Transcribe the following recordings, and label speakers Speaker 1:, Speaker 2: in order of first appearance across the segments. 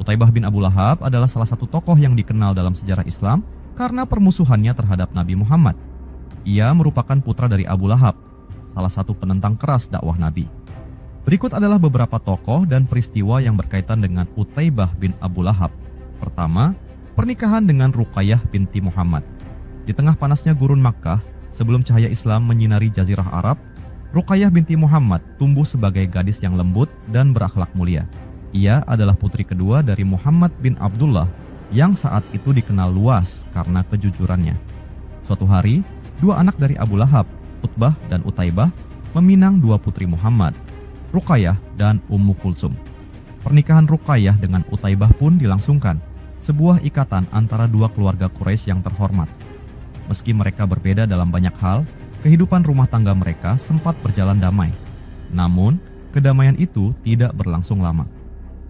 Speaker 1: Utaibah bin Abu Lahab adalah salah satu tokoh yang dikenal dalam sejarah Islam karena permusuhannya terhadap Nabi Muhammad. Ia merupakan putra dari Abu Lahab, salah satu penentang keras dakwah Nabi. Berikut adalah beberapa tokoh dan peristiwa yang berkaitan dengan Utaibah bin Abu Lahab. Pertama, pernikahan dengan Ruqayyah binti Muhammad. Di tengah panasnya gurun Makkah, sebelum cahaya Islam menyinari jazirah Arab, Ruqayyah binti Muhammad tumbuh sebagai gadis yang lembut dan berakhlak mulia. Ia adalah putri kedua dari Muhammad bin Abdullah yang saat itu dikenal luas karena kejujurannya. Suatu hari, dua anak dari Abu Lahab, Utbah dan Utaibah, meminang dua putri Muhammad, Ruqayyah dan Ummu Kulsum. Pernikahan Ruqayyah dengan Utaibah pun dilangsungkan, sebuah ikatan antara dua keluarga Quraisy yang terhormat. Meski mereka berbeda dalam banyak hal, kehidupan rumah tangga mereka sempat berjalan damai. Namun, kedamaian itu tidak berlangsung lama.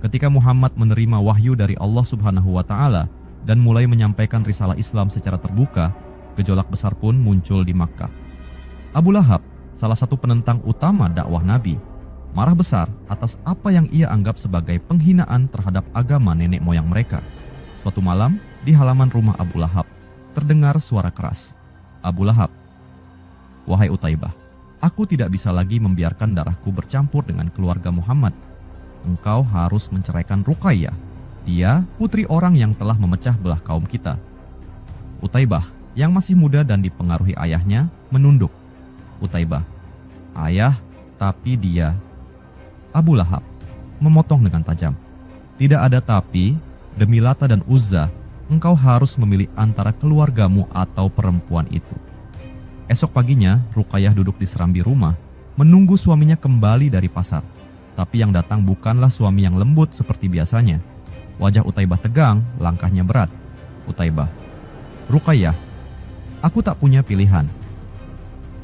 Speaker 1: Ketika Muhammad menerima wahyu dari Allah Subhanahu wa Ta'ala dan mulai menyampaikan risalah Islam secara terbuka, gejolak besar pun muncul di Makkah. Abu Lahab, salah satu penentang utama dakwah Nabi, marah besar atas apa yang ia anggap sebagai penghinaan terhadap agama nenek moyang mereka. Suatu malam, di halaman rumah Abu Lahab, terdengar suara keras. Abu Lahab, "Wahai Utaibah, aku tidak bisa lagi membiarkan darahku bercampur dengan keluarga Muhammad. Engkau harus menceraikan Ruqayyah. Dia putri orang yang telah memecah belah kaum kita." Utaibah, yang masih muda dan dipengaruhi ayahnya, menunduk. Utaibah, "Ayah, tapi dia..." Abu Lahab memotong dengan tajam. "Tidak ada tapi, demi Lata dan Uzza, engkau harus memilih antara keluargamu atau perempuan itu." Esok paginya, Ruqayyah duduk di serambi rumah, menunggu suaminya kembali dari pasar. Tapi yang datang bukanlah suami yang lembut seperti biasanya. Wajah Utaibah tegang, langkahnya berat. Utaibah, "Ruqayyah, aku tak punya pilihan."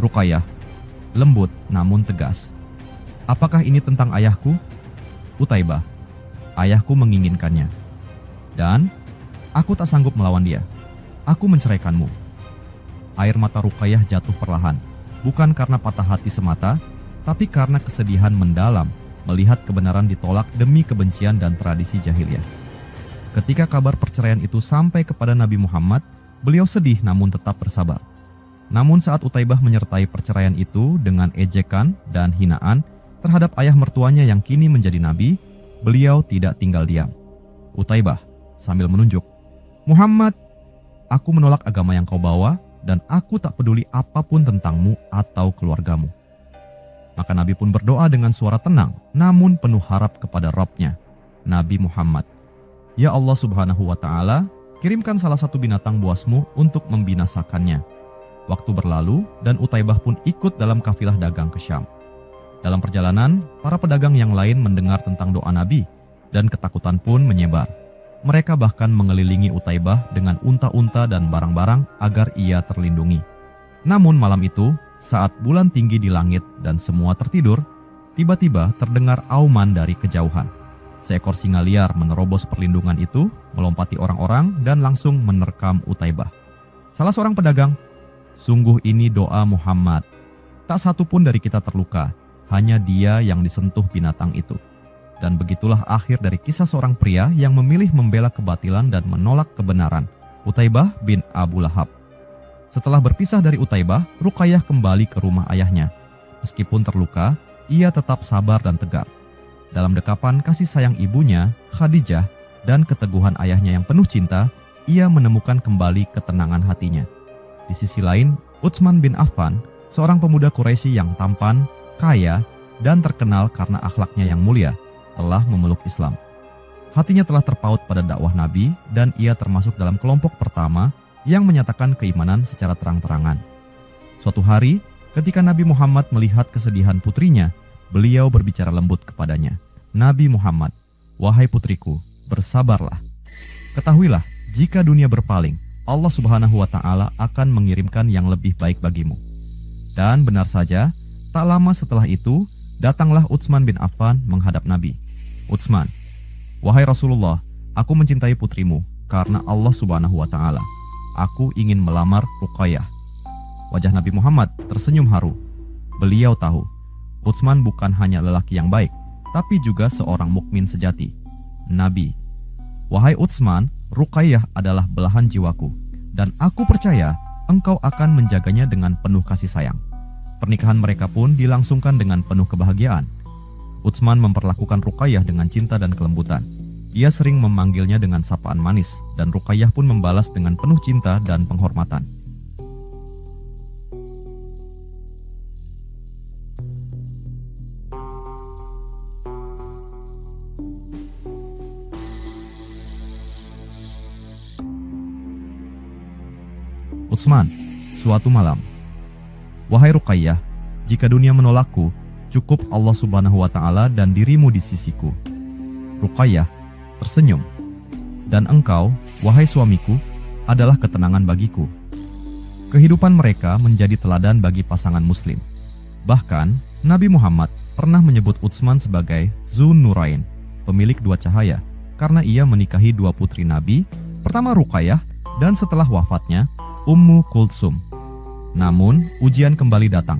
Speaker 1: Ruqayyah, lembut namun tegas. "Apakah ini tentang ayahku?" Utaibah, "Ayahku menginginkannya. Dan aku tak sanggup melawan dia. Aku menceraikanmu." Air mata Ruqayyah jatuh perlahan, bukan karena patah hati semata, tapi karena kesedihan mendalam melihat kebenaran ditolak demi kebencian dan tradisi jahiliyah. Ketika kabar perceraian itu sampai kepada Nabi Muhammad, beliau sedih namun tetap bersabar. Namun saat Utaibah menyertai perceraian itu dengan ejekan dan hinaan terhadap ayah mertuanya yang kini menjadi nabi, beliau tidak tinggal diam. Utaibah sambil menunjuk, "Muhammad, aku menolak agama yang kau bawa dan aku tak peduli apapun tentangmu atau keluargamu." Maka Nabi pun berdoa dengan suara tenang, namun penuh harap kepada Rabb-Nya, Nabi Muhammad. "Ya Allah Subhanahu wa Ta'ala, kirimkan salah satu binatang buasmu untuk membinasakannya." Waktu berlalu dan Utaibah pun ikut dalam kafilah dagang ke Syam. Dalam perjalanan, para pedagang yang lain mendengar tentang doa Nabi dan ketakutan pun menyebar. Mereka bahkan mengelilingi Utaibah dengan unta-unta dan barang-barang agar ia terlindungi. Namun malam itu, saat bulan tinggi di langit dan semua tertidur, tiba-tiba terdengar auman dari kejauhan. Seekor singa liar menerobos perlindungan itu, melompati orang-orang dan langsung menerkam Utaibah. Salah seorang pedagang, "Sungguh ini doa Muhammad. Tak satu pun dari kita terluka, hanya dia yang disentuh binatang itu." Dan begitulah akhir dari kisah seorang pria yang memilih membela kebatilan dan menolak kebenaran, Utaibah bin Abu Lahab. Setelah berpisah dari Utaibah, Ruqayyah kembali ke rumah ayahnya. Meskipun terluka, ia tetap sabar dan tegar. Dalam dekapan kasih sayang ibunya, Khadijah, dan keteguhan ayahnya yang penuh cinta, ia menemukan kembali ketenangan hatinya. Di sisi lain, Utsman bin Affan, seorang pemuda Quraisy yang tampan, kaya, dan terkenal karena akhlaknya yang mulia, telah memeluk Islam. Hatinya telah terpaut pada dakwah Nabi dan ia termasuk dalam kelompok pertama yang menyatakan keimanan secara terang-terangan. Suatu hari, ketika Nabi Muhammad melihat kesedihan putrinya, beliau berbicara lembut kepadanya. "Nabi Muhammad, wahai putriku, bersabarlah. Ketahuilah, jika dunia berpaling, Allah Subhanahu wa Ta'ala akan mengirimkan yang lebih baik bagimu." Dan benar saja, tak lama setelah itu, datanglah Utsman bin Affan menghadap Nabi. "Utsman, wahai Rasulullah, aku mencintai putrimu karena Allah Subhanahu wa Ta'ala. Aku ingin melamar Ruqayyah." Wajah Nabi Muhammad tersenyum haru. Beliau tahu, Utsman bukan hanya lelaki yang baik, tapi juga seorang mukmin sejati. "Nabi, "Wahai Utsman, Ruqayyah adalah belahan jiwaku, dan aku percaya engkau akan menjaganya dengan penuh kasih sayang." Pernikahan mereka pun dilangsungkan dengan penuh kebahagiaan. Utsman memperlakukan Ruqayyah dengan cinta dan kelembutan. Ia sering memanggilnya dengan sapaan manis, dan Ruqayyah pun membalas dengan penuh cinta dan penghormatan. Utsman, suatu malam, "Wahai Ruqayyah, jika dunia menolakku, cukup Allah Subhanahu wa Ta'ala dan dirimu di sisiku." Ruqayyah tersenyum, "Dan engkau, wahai suamiku, adalah ketenangan bagiku." Kehidupan mereka menjadi teladan bagi pasangan muslim. Bahkan, Nabi Muhammad pernah menyebut Utsman sebagai Zun Nurain, pemilik dua cahaya, karena ia menikahi dua putri Nabi, pertama Ruqayyah, dan setelah wafatnya, Ummu Kulsum. Namun, ujian kembali datang.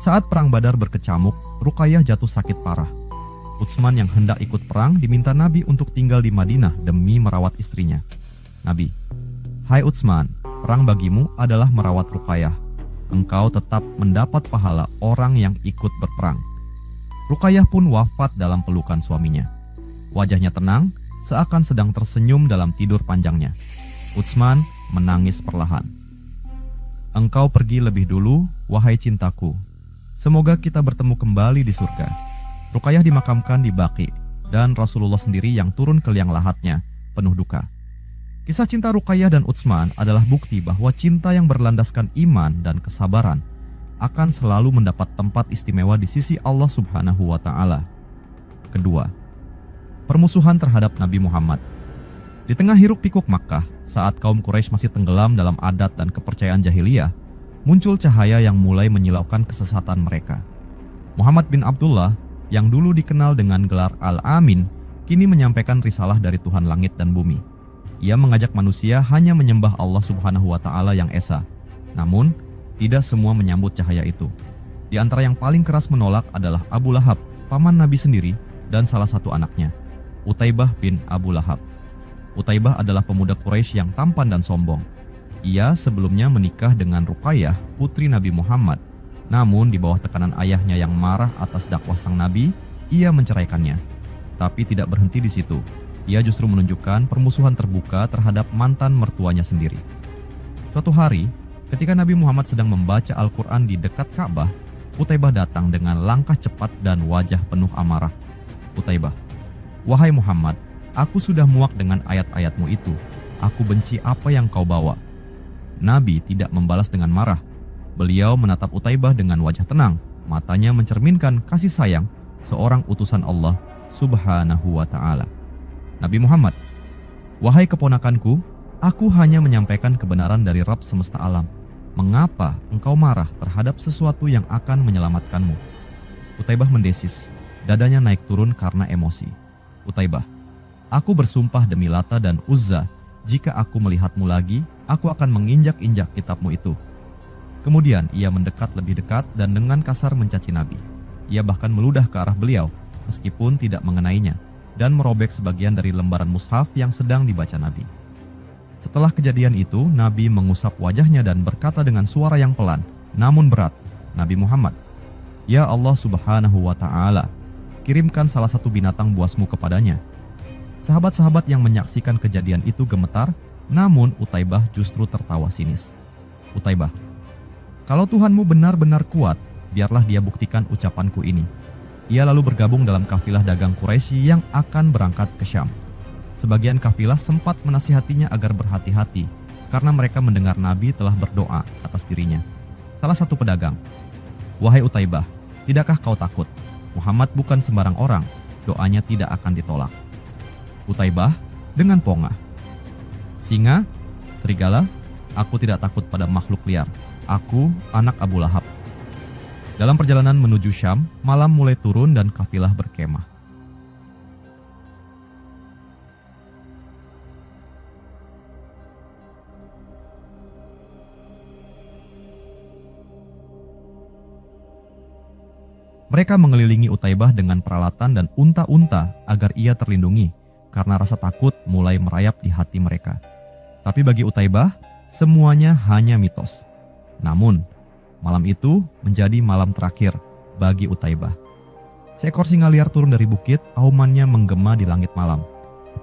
Speaker 1: Saat perang Badar berkecamuk, Ruqayyah jatuh sakit parah. Utsman yang hendak ikut perang diminta Nabi untuk tinggal di Madinah demi merawat istrinya. Nabi, "Hai Utsman, perang bagimu adalah merawat Ruqayyah. Engkau tetap mendapat pahala orang yang ikut berperang." Ruqayyah pun wafat dalam pelukan suaminya. Wajahnya tenang, seakan sedang tersenyum dalam tidur panjangnya. Utsman menangis perlahan. "Engkau pergi lebih dulu, wahai cintaku. Semoga kita bertemu kembali di surga." Ruqayyah dimakamkan di Baqi, dan Rasulullah sendiri yang turun ke liang lahatnya, penuh duka. Kisah cinta Ruqayyah dan Utsman adalah bukti bahwa cinta yang berlandaskan iman dan kesabaran akan selalu mendapat tempat istimewa di sisi Allah Subhanahu wa Ta'ala. Kedua, permusuhan terhadap Nabi Muhammad. Di tengah hiruk-pikuk Makkah, saat kaum Quraisy masih tenggelam dalam adat dan kepercayaan jahiliyah, muncul cahaya yang mulai menyilaukan kesesatan mereka. Muhammad bin Abdullah, yang dulu dikenal dengan gelar Al-Amin, kini menyampaikan risalah dari Tuhan langit dan bumi. Ia mengajak manusia hanya menyembah Allah Subhanahu wa Ta'ala yang esa. Namun, tidak semua menyambut cahaya itu. Di antara yang paling keras menolak adalah Abu Lahab, paman Nabi sendiri, dan salah satu anaknya, Utaibah bin Abu Lahab. Utaibah adalah pemuda Quraisy yang tampan dan sombong. Ia sebelumnya menikah dengan Ruqayyah, putri Nabi Muhammad. Namun di bawah tekanan ayahnya yang marah atas dakwah sang Nabi, ia menceraikannya. Tapi tidak berhenti di situ. Ia justru menunjukkan permusuhan terbuka terhadap mantan mertuanya sendiri. Suatu hari, ketika Nabi Muhammad sedang membaca Al-Quran di dekat Ka'bah, Utaibah datang dengan langkah cepat dan wajah penuh amarah. Utaibah, "Wahai Muhammad, aku sudah muak dengan ayat-ayatmu itu. Aku benci apa yang kau bawa." Nabi tidak membalas dengan marah. Beliau menatap Utaibah dengan wajah tenang, matanya mencerminkan kasih sayang seorang utusan Allah Subhanahu wa Ta'ala. "Nabi Muhammad, wahai keponakanku, aku hanya menyampaikan kebenaran dari Rabb semesta alam. Mengapa engkau marah terhadap sesuatu yang akan menyelamatkanmu?" Utaibah mendesis, dadanya naik turun karena emosi. "Utaibah, aku bersumpah demi Lata dan Uzza, jika aku melihatmu lagi, aku akan menginjak-injak kitabmu itu." Kemudian ia mendekat lebih dekat dan dengan kasar mencaci Nabi. Ia bahkan meludah ke arah beliau, meskipun tidak mengenainya, dan merobek sebagian dari lembaran mushaf yang sedang dibaca Nabi. Setelah kejadian itu, Nabi mengusap wajahnya dan berkata dengan suara yang pelan, namun berat, "Nabi Muhammad, ya Allah Subhanahu wa Ta'ala, kirimkan salah satu binatang buasmu kepadanya." Sahabat-sahabat yang menyaksikan kejadian itu gemetar, namun Utaibah justru tertawa sinis. "Utaibah, kalau Tuhanmu benar-benar kuat, biarlah dia buktikan ucapanku ini." Ia lalu bergabung dalam kafilah dagang Quraisy yang akan berangkat ke Syam. Sebagian kafilah sempat menasihatinya agar berhati-hati, karena mereka mendengar Nabi telah berdoa atas dirinya. Salah satu pedagang, "Wahai Utaibah, tidakkah kau takut? Muhammad bukan sembarang orang, doanya tidak akan ditolak." Utaibah dengan pongah, "Singa, serigala, aku tidak takut pada makhluk liar. Aku anak Abu Lahab." Dalam perjalanan menuju Syam, malam mulai turun dan kafilah berkemah. Mereka mengelilingi Utaibah dengan peralatan dan unta-unta agar ia terlindungi, karena rasa takut mulai merayap di hati mereka. Tapi bagi Utaibah, semuanya hanya mitos. Namun, malam itu menjadi malam terakhir bagi Utaibah. Seekor singa liar turun dari bukit, aumannya menggema di langit malam.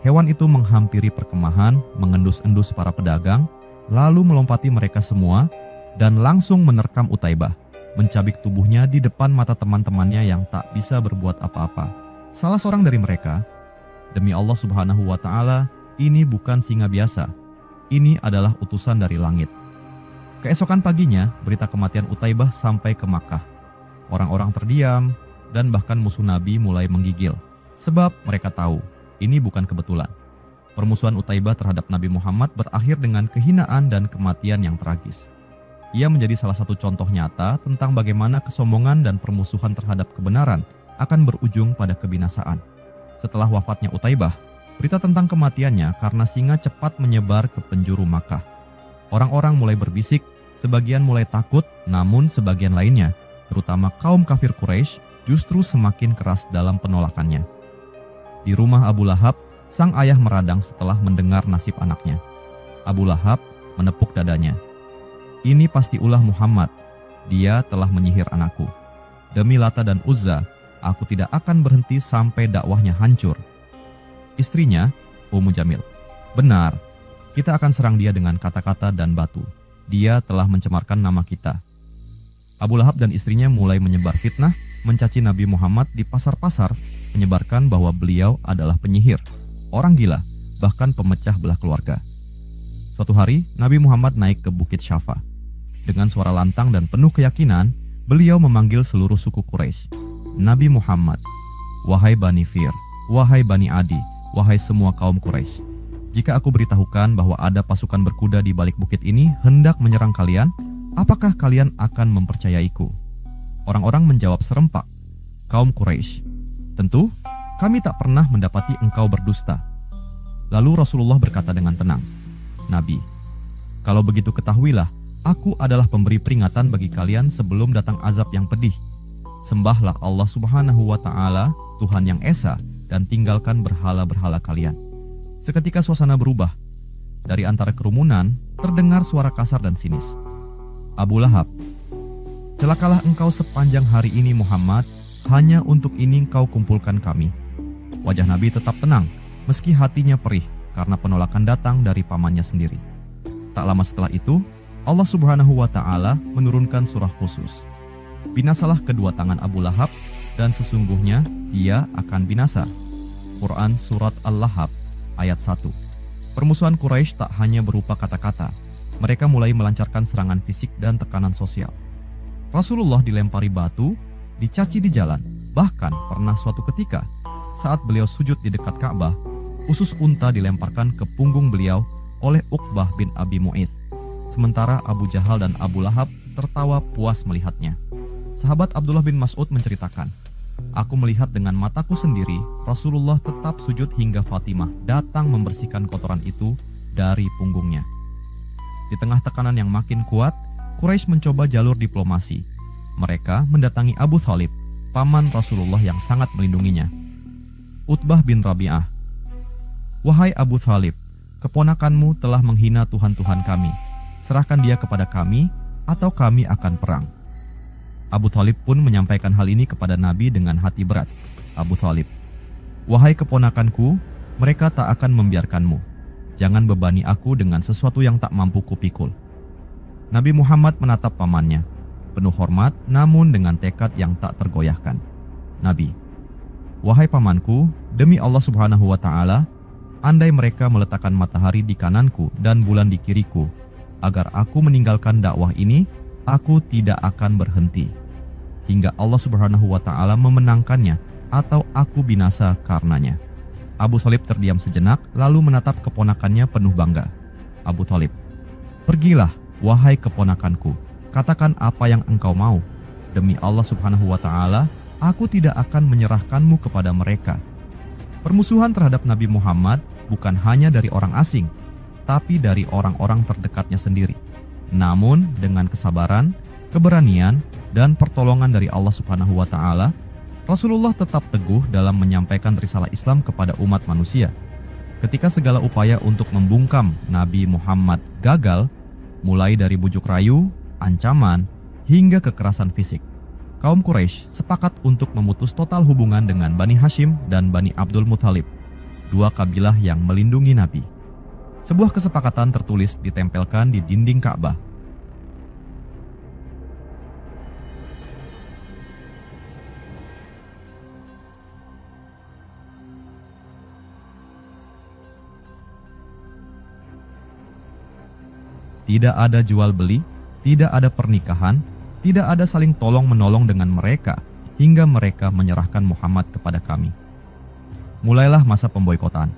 Speaker 1: Hewan itu menghampiri perkemahan, mengendus-endus para pedagang, lalu melompati mereka semua dan langsung menerkam Utaibah, mencabik tubuhnya di depan mata teman-temannya yang tak bisa berbuat apa-apa. Salah seorang dari mereka, "Demi Allah Subhanahu wa Ta'ala, ini bukan singa biasa. Ini adalah utusan dari langit." Keesokan paginya, berita kematian Utaibah sampai ke Makkah. Orang-orang terdiam dan bahkan musuh Nabi mulai menggigil, sebab mereka tahu ini bukan kebetulan. Permusuhan Utaibah terhadap Nabi Muhammad berakhir dengan kehinaan dan kematian yang tragis. Ia menjadi salah satu contoh nyata tentang bagaimana kesombongan dan permusuhan terhadap kebenaran akan berujung pada kebinasaan. Setelah wafatnya Utaibah, berita tentang kematiannya karena singa cepat menyebar ke penjuru Makkah. Orang-orang mulai berbisik, sebagian mulai takut, namun sebagian lainnya, terutama kaum kafir Quraisy, justru semakin keras dalam penolakannya. Di rumah Abu Lahab, sang ayah meradang setelah mendengar nasib anaknya. Abu Lahab menepuk dadanya. "Ini pasti ulah Muhammad. Dia telah menyihir anakku. Demi Lata dan Uzza, aku tidak akan berhenti sampai dakwahnya hancur." Istrinya, Ummu Jamil, "Benar, kita akan serang dia dengan kata-kata dan batu. Dia telah mencemarkan nama kita." Abu Lahab dan istrinya mulai menyebar fitnah, mencaci Nabi Muhammad di pasar-pasar, menyebarkan bahwa beliau adalah penyihir, orang gila, bahkan pemecah belah keluarga. Suatu hari, Nabi Muhammad naik ke Bukit Syafa. Dengan suara lantang dan penuh keyakinan, beliau memanggil seluruh suku Quraisy. "Nabi Muhammad, wahai Bani Fir, wahai Bani Adi, wahai semua kaum Quraisy, jika aku beritahukan bahwa ada pasukan berkuda di balik bukit ini hendak menyerang kalian, apakah kalian akan mempercayaiku?" Orang-orang menjawab serempak, "Kaum Quraisy, tentu kami tak pernah mendapati engkau berdusta." Lalu Rasulullah berkata dengan tenang, "Nabi, kalau begitu ketahuilah, aku adalah pemberi peringatan bagi kalian sebelum datang azab yang pedih. Sembahlah Allah Subhanahu wa Ta'ala, Tuhan yang Esa, dan tinggalkan berhala-berhala kalian." Seketika suasana berubah. Dari antara kerumunan terdengar suara kasar dan sinis. "Abu Lahab, celakalah engkau sepanjang hari ini Muhammad, hanya untuk ini engkau kumpulkan kami." Wajah Nabi tetap tenang, meski hatinya perih karena penolakan datang dari pamannya sendiri. Tak lama setelah itu, Allah Subhanahu wa Ta'ala menurunkan surah khusus. "Binasalah kedua tangan Abu Lahab, dan sesungguhnya dia akan binasa." Quran Surat Al-Lahab ayat 1. Permusuhan Quraisy tak hanya berupa kata-kata, mereka mulai melancarkan serangan fisik dan tekanan sosial. Rasulullah dilempari batu, dicaci di jalan, bahkan pernah suatu ketika saat beliau sujud di dekat Ka'bah, usus unta dilemparkan ke punggung beliau oleh Uqbah bin Abi Mu'ith. Sementara Abu Jahal dan Abu Lahab tertawa puas melihatnya. Sahabat Abdullah bin Mas'ud menceritakan, "Aku melihat dengan mataku sendiri Rasulullah tetap sujud hingga Fatimah datang membersihkan kotoran itu dari punggungnya." Di tengah tekanan yang makin kuat, Quraisy mencoba jalur diplomasi. Mereka mendatangi Abu Thalib, paman Rasulullah yang sangat melindunginya. Utbah bin Rabi'ah, "Wahai Abu Thalib, keponakanmu telah menghina Tuhan-Tuhan kami. Serahkan dia kepada kami, atau kami akan perang." Abu Thalib pun menyampaikan hal ini kepada Nabi dengan hati berat. "Abu Thalib, wahai keponakanku, mereka tak akan membiarkanmu. Jangan bebani aku dengan sesuatu yang tak mampu kupikul." Nabi Muhammad menatap pamannya, penuh hormat namun dengan tekad yang tak tergoyahkan. "Nabi, wahai pamanku, demi Allah Subhanahu wa Ta'ala, andai mereka meletakkan matahari di kananku dan bulan di kiriku, agar aku meninggalkan dakwah ini, aku tidak akan berhenti hingga Allah Subhanahu wa Ta'ala memenangkannya atau aku binasa karenanya." Abu Thalib terdiam sejenak lalu menatap keponakannya penuh bangga. "Abu Thalib, pergilah wahai keponakanku, katakan apa yang engkau mau. Demi Allah Subhanahu wa Ta'ala, aku tidak akan menyerahkanmu kepada mereka." Permusuhan terhadap Nabi Muhammad bukan hanya dari orang asing, tapi dari orang-orang terdekatnya sendiri. Namun dengan kesabaran, keberanian, dan pertolongan dari Allah Subhanahu wa Ta'ala, Rasulullah tetap teguh dalam menyampaikan risalah Islam kepada umat manusia. Ketika segala upaya untuk membungkam Nabi Muhammad gagal, mulai dari bujuk rayu, ancaman, hingga kekerasan fisik, kaum Quraisy sepakat untuk memutus total hubungan dengan Bani Hashim dan Bani Abdul Muthalib, dua kabilah yang melindungi Nabi. Sebuah kesepakatan tertulis ditempelkan di dinding Ka'bah. Tidak ada jual beli, tidak ada pernikahan, tidak ada saling tolong-menolong dengan mereka hingga mereka menyerahkan Muhammad kepada kami. Mulailah masa pemboikotan.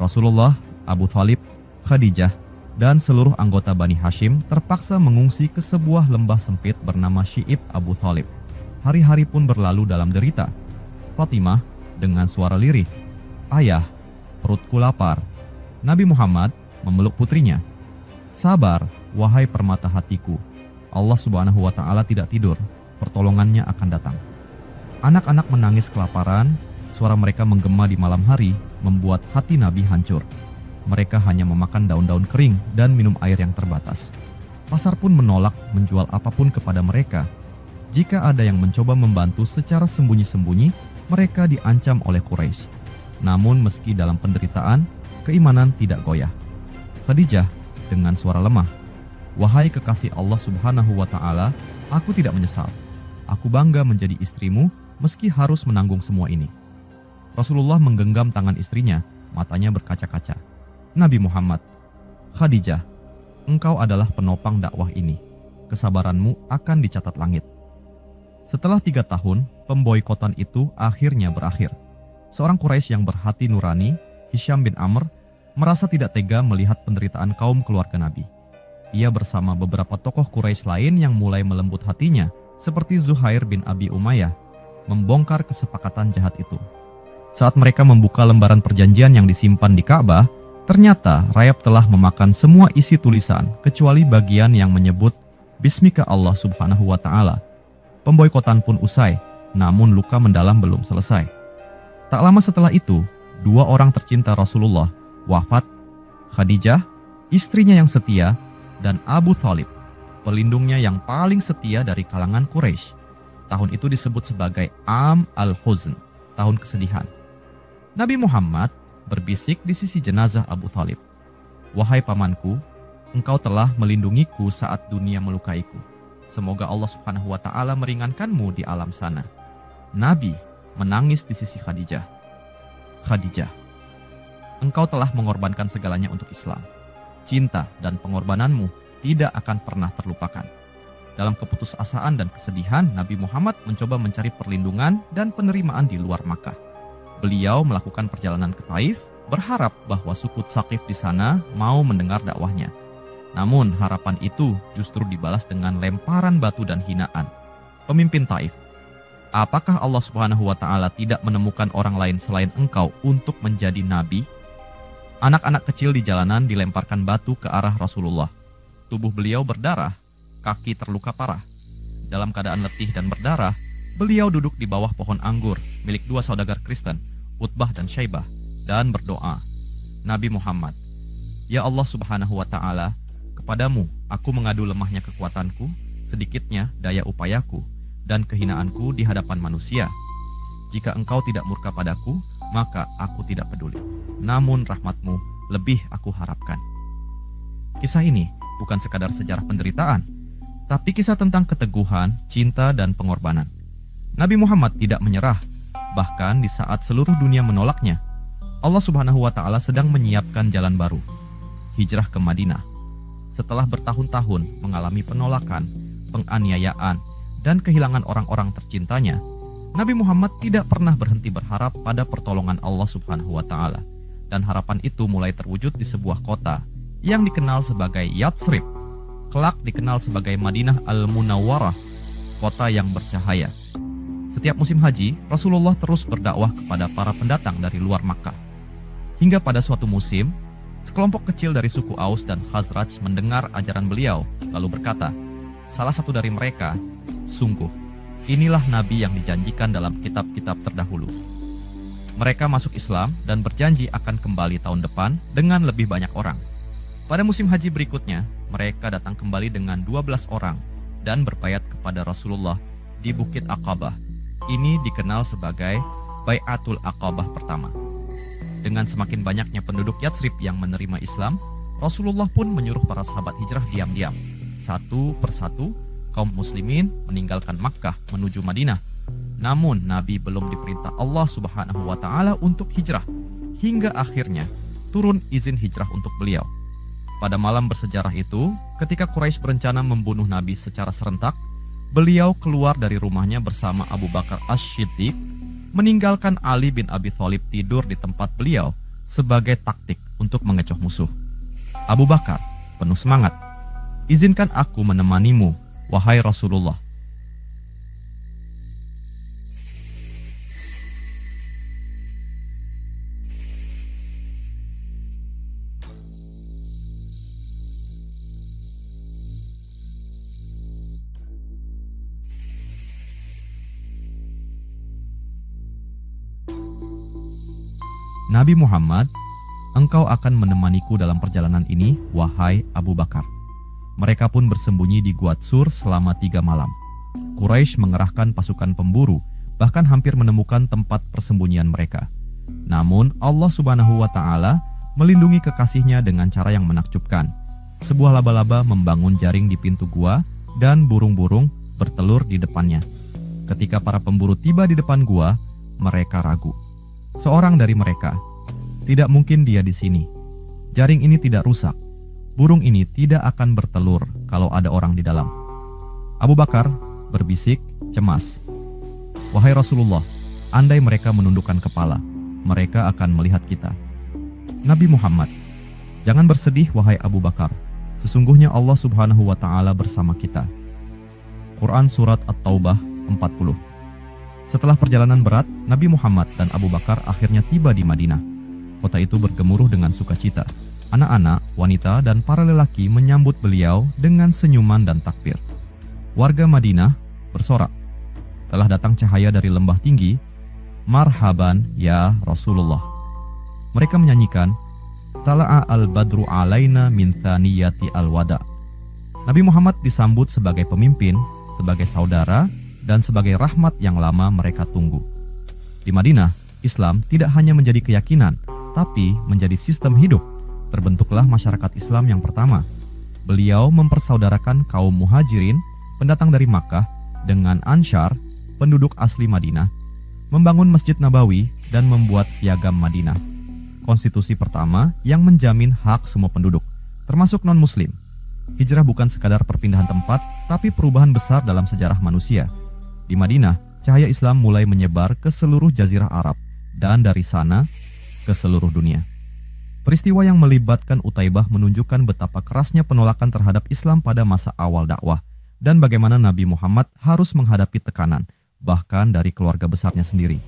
Speaker 1: Rasulullah, Abu Thalib, Khadijah, dan seluruh anggota Bani Hashim terpaksa mengungsi ke sebuah lembah sempit bernama Syi'ib Abu Thalib. Hari-hari pun berlalu dalam derita. Fatimah dengan suara lirih, "Ayah, perutku lapar." Nabi Muhammad memeluk putrinya. "Sabar, wahai permata hatiku. Allah Subhanahu wa Ta'ala tidak tidur, pertolongannya akan datang." Anak-anak menangis kelaparan, suara mereka menggema di malam hari, membuat hati Nabi hancur. Mereka hanya memakan daun-daun kering dan minum air yang terbatas. Pasar pun menolak menjual apapun kepada mereka. Jika ada yang mencoba membantu secara sembunyi-sembunyi, mereka diancam oleh Quraisy. Namun meski dalam penderitaan, keimanan tidak goyah. Khadijah dengan suara lemah, "Wahai kekasih Allah Subhanahu wa Ta'ala, aku tidak menyesal. Aku bangga menjadi istrimu meski harus menanggung semua ini." Rasulullah menggenggam tangan istrinya, matanya berkaca-kaca. "Nabi Muhammad, Khadijah, engkau adalah penopang dakwah ini. Kesabaranmu akan dicatat langit." Setelah 3 tahun, pemboikotan itu akhirnya berakhir. Seorang Quraisy yang berhati nurani, Hisham bin Amr, merasa tidak tega melihat penderitaan kaum keluarga Nabi. Ia bersama beberapa tokoh Quraisy lain yang mulai melembut hatinya, seperti Zuhair bin Abi Umayyah, membongkar kesepakatan jahat itu. Saat mereka membuka lembaran perjanjian yang disimpan di Ka'bah, ternyata rayap telah memakan semua isi tulisan kecuali bagian yang menyebut Bismika Allah Subhanahu wa Ta'ala. Pemboikotan pun usai, namun luka mendalam belum selesai. Tak lama setelah itu, 2 orang tercinta Rasulullah wafat, Khadijah, istrinya yang setia, dan Abu Thalib, pelindungnya yang paling setia dari kalangan Quraisy. Tahun itu disebut sebagai Am al-Huzn, tahun kesedihan. Nabi Muhammad berbisik di sisi jenazah Abu Thalib, "Wahai pamanku, engkau telah melindungiku saat dunia melukaiku. Semoga Allah Subhanahu wa Ta'ala meringankanmu di alam sana." Nabi menangis di sisi Khadijah. "Khadijah, engkau telah mengorbankan segalanya untuk Islam. Cinta dan pengorbananmu tidak akan pernah terlupakan." Dalam keputusasaan dan kesedihan, Nabi Muhammad mencoba mencari perlindungan dan penerimaan di luar Makkah. Beliau melakukan perjalanan ke Taif, berharap bahwa suku Tsaqif di sana mau mendengar dakwahnya. Namun harapan itu justru dibalas dengan lemparan batu dan hinaan. Pemimpin Taif, "Apakah Allah Subhanahu wa Ta'ala tidak menemukan orang lain selain engkau untuk menjadi nabi?" Anak-anak kecil di jalanan dilemparkan batu ke arah Rasulullah. Tubuh beliau berdarah, kaki terluka parah. Dalam keadaan letih dan berdarah, beliau duduk di bawah pohon anggur milik 2 saudagar Kristen, Utbah dan Syaibah, dan berdoa, "Nabi Muhammad, ya Allah Subhanahu wa Ta'ala, kepadamu aku mengadu lemahnya kekuatanku, sedikitnya daya upayaku, dan kehinaanku di hadapan manusia. Jika engkau tidak murka padaku, maka aku tidak peduli. Namun rahmatmu lebih aku harapkan." Kisah ini bukan sekadar sejarah penderitaan, tapi kisah tentang keteguhan, cinta, dan pengorbanan. Nabi Muhammad tidak menyerah, bahkan di saat seluruh dunia menolaknya. Allah Subhanahu wa Ta'ala sedang menyiapkan jalan baru, hijrah ke Madinah. Setelah bertahun-tahun mengalami penolakan, penganiayaan, dan kehilangan orang-orang tercintanya, Nabi Muhammad tidak pernah berhenti berharap pada pertolongan Allah Subhanahu wa Ta'ala, dan harapan itu mulai terwujud di sebuah kota yang dikenal sebagai Yatsrib, kelak dikenal sebagai Madinah Al-Munawwarah, kota yang bercahaya. Setiap musim haji, Rasulullah terus berdakwah kepada para pendatang dari luar Makkah. Hingga pada suatu musim, sekelompok kecil dari suku Aus dan Khazraj mendengar ajaran beliau, lalu berkata, salah satu dari mereka, "Sungguh, inilah Nabi yang dijanjikan dalam kitab-kitab terdahulu." Mereka masuk Islam dan berjanji akan kembali tahun depan dengan lebih banyak orang. Pada musim haji berikutnya, mereka datang kembali dengan 12 orang dan berbayat kepada Rasulullah di Bukit Aqabah. Ini dikenal sebagai Bai'atul Aqabah pertama. Dengan semakin banyaknya penduduk Yatsrib yang menerima Islam, Rasulullah pun menyuruh para sahabat hijrah diam-diam. Satu persatu, kaum muslimin meninggalkan Makkah menuju Madinah. Namun Nabi belum diperintah Allah Subhanahu wa Ta'ala untuk hijrah, hingga akhirnya turun izin hijrah untuk beliau. Pada malam bersejarah itu, ketika Quraisy berencana membunuh Nabi secara serentak, beliau keluar dari rumahnya bersama Abu Bakar As-Siddiq, meninggalkan Ali bin Abi Thalib tidur di tempat beliau sebagai taktik untuk mengecoh musuh. Abu Bakar penuh semangat, "Izinkan aku menemanimu, wahai Rasulullah." Nabi Muhammad, "Engkau akan menemaniku dalam perjalanan ini, wahai Abu Bakar." Mereka pun bersembunyi di Gua Tsur selama 3 malam. Quraisy mengerahkan pasukan pemburu, bahkan hampir menemukan tempat persembunyian mereka. Namun Allah Subhanahu wa Ta'ala melindungi kekasihnya dengan cara yang menakjubkan. Sebuah laba-laba membangun jaring di pintu gua dan burung-burung bertelur di depannya. Ketika para pemburu tiba di depan gua, mereka ragu. Seorang dari mereka, "Tidak mungkin dia di sini. Jaring ini tidak rusak. Burung ini tidak akan bertelur kalau ada orang di dalam." Abu Bakar berbisik cemas, "Wahai Rasulullah, andai mereka menundukkan kepala, mereka akan melihat kita." Nabi Muhammad, "Jangan bersedih wahai Abu Bakar. Sesungguhnya Allah Subhanahu wa Ta'ala bersama kita." Quran Surat At-Taubah 40. Setelah perjalanan berat, Nabi Muhammad dan Abu Bakar akhirnya tiba di Madinah. Kota itu bergemuruh dengan sukacita. Anak-anak, wanita, dan para lelaki menyambut beliau dengan senyuman dan takbir. Warga Madinah bersorak, "Telah datang cahaya dari lembah tinggi. Marhaban ya Rasulullah." Mereka menyanyikan, "Tala'a al-badru alaina min thaniyati al-wada." Nabi Muhammad disambut sebagai pemimpin, sebagai saudara, dan sebagai rahmat yang lama mereka tunggu. Di Madinah, Islam tidak hanya menjadi keyakinan, tapi menjadi sistem hidup. Terbentuklah masyarakat Islam yang pertama. Beliau mempersaudarakan kaum muhajirin, pendatang dari Makkah, dengan Ansyar, penduduk asli Madinah, membangun Masjid Nabawi, dan membuat Piagam Madinah, konstitusi pertama yang menjamin hak semua penduduk, termasuk non-muslim. Hijrah bukan sekadar perpindahan tempat, tapi perubahan besar dalam sejarah manusia. Di Madinah, cahaya Islam mulai menyebar ke seluruh jazirah Arab dan dari sana ke seluruh dunia. Peristiwa yang melibatkan Utaibah menunjukkan betapa kerasnya penolakan terhadap Islam pada masa awal dakwah dan bagaimana Nabi Muhammad harus menghadapi tekanan, bahkan dari keluarga besarnya sendiri.